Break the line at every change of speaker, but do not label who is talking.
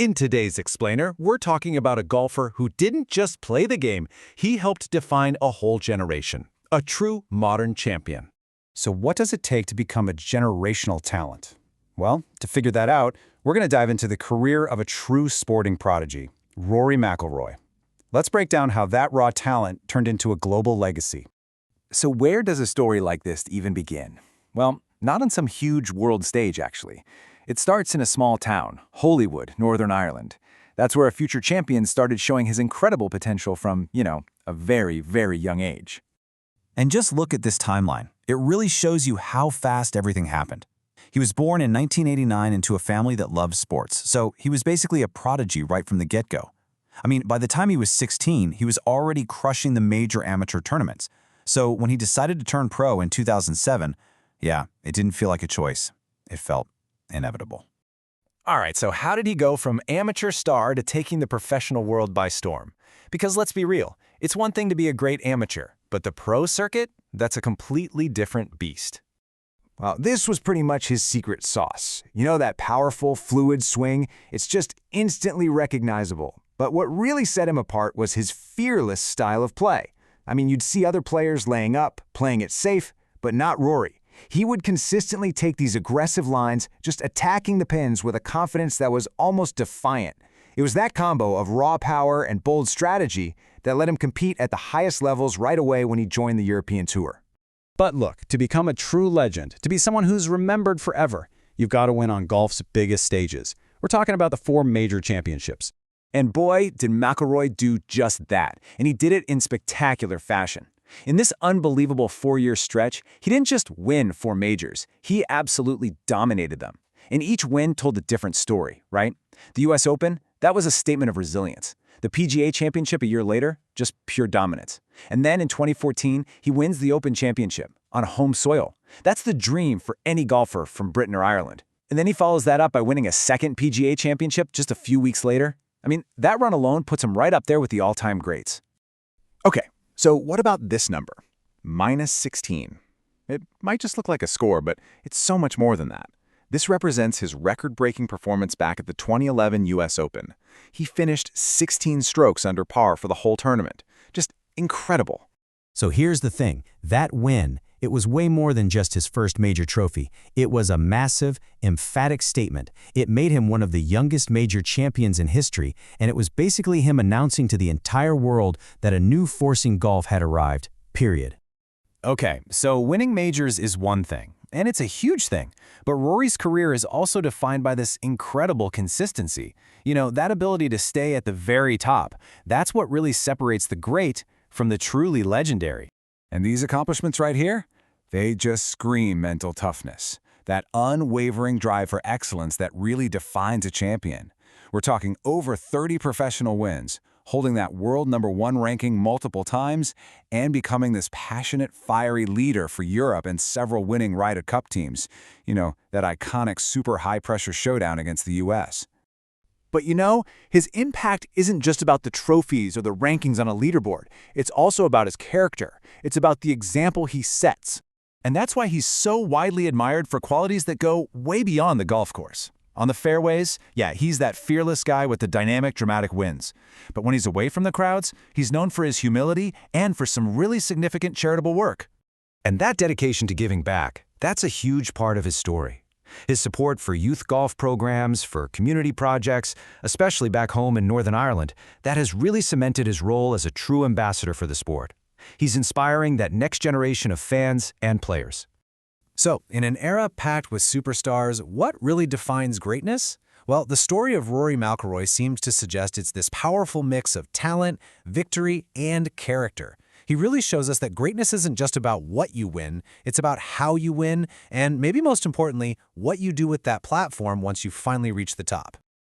In today's Explainer, we're talking about a golfer who didn't just play the game, he helped define a whole generation. A true modern champion.
So what does it take to become a generational talent? Well, to figure that out, we're going to dive into the career of a true sporting prodigy, Rory McIlroy. Let's break down how that raw talent turned into a global legacy.
So where does a story like this even begin? Well, not on some huge world stage, actually. It starts in a small town, Holywood, Northern Ireland. That's where a future champion started showing his incredible potential from, a very, very young age.
And just look at this timeline. It really shows you how fast everything happened. He was born in 1989 into a family that loved sports, so he was basically a prodigy right from the get-go. I mean, by the time he was 16, he was already crushing the major amateur tournaments. So when he decided to turn pro in 2007, yeah, it didn't feel like a choice. It felt inevitable.
All right, so how did he go from amateur star to taking the professional world by storm? Because let's be real, it's one thing to be a great amateur, but the pro circuit, that's a completely different beast.
Well, this was pretty much his secret sauce. You know, that powerful, fluid swing? It's just instantly recognizable. But what really set him apart was his fearless style of play. I mean, you'd see other players laying up, playing it safe, but not Rory. He would consistently take these aggressive lines, just attacking the pins with a confidence that was almost defiant. It was that combo of raw power and bold strategy that let him compete at the highest levels right away when he joined the European Tour.
But look, to become a true legend, to be someone who's remembered forever, you've got to win on golf's biggest stages. We're talking about the 4 major championships.
And boy, did McIlroy do just that, and he did it in spectacular fashion. In this unbelievable 4-year stretch, he didn't just win 4 majors, he absolutely dominated them. And each win told a different story, right? The US Open, that was a statement of resilience. The PGA Championship a year later, just pure dominance. And then in 2014, he wins the Open Championship on home soil. That's the dream for any golfer from Britain or Ireland. And then he follows that up by winning a second PGA Championship just a few weeks later. I mean, that run alone puts him right up there with the all-time greats. Okay, so what about this number? -16. It might just look like a score, but it's so much more than that. This represents his record-breaking performance back at the 2011 US Open. He finished 16 strokes under par for the whole tournament. Just incredible.
So here's the thing, that win, it was way more than just his first major trophy. It was a massive, emphatic statement. It made him one of the youngest major champions in history, and it was basically him announcing to the entire world that a new force in golf had arrived, period.
Okay, so winning majors is one thing, and it's a huge thing, but Rory's career is also defined by this incredible consistency. You know, that ability to stay at the very top. That's what really separates the great from the truly legendary.
And these accomplishments right here, they just scream mental toughness. That unwavering drive for excellence that really defines a champion. We're talking over 30 professional wins, holding that world #1 ranking multiple times, and becoming this passionate, fiery leader for Europe and several winning Ryder Cup teams. You know, that iconic super high-pressure showdown against the US. But his impact isn't just about the trophies or the rankings on a leaderboard. It's also about his character. It's about the example he sets. And that's why he's so widely admired for qualities that go way beyond the golf course. On the fairways, yeah, he's that fearless guy with the dynamic, dramatic wins. But when he's away from the crowds, he's known for his humility and for some really significant charitable work.
And that dedication to giving back, that's a huge part of his story. His support for youth golf programs, for community projects, especially back home in Northern Ireland, that has really cemented his role as a true ambassador for the sport. He's inspiring that next generation of fans and players. So, in an era packed with superstars, what really defines greatness? Well, the story of Rory McIlroy seems to suggest it's this powerful mix of talent, victory, and character. He really shows us that greatness isn't just about what you win, it's about how you win, and maybe most importantly, what you do with that platform once you finally reach the top.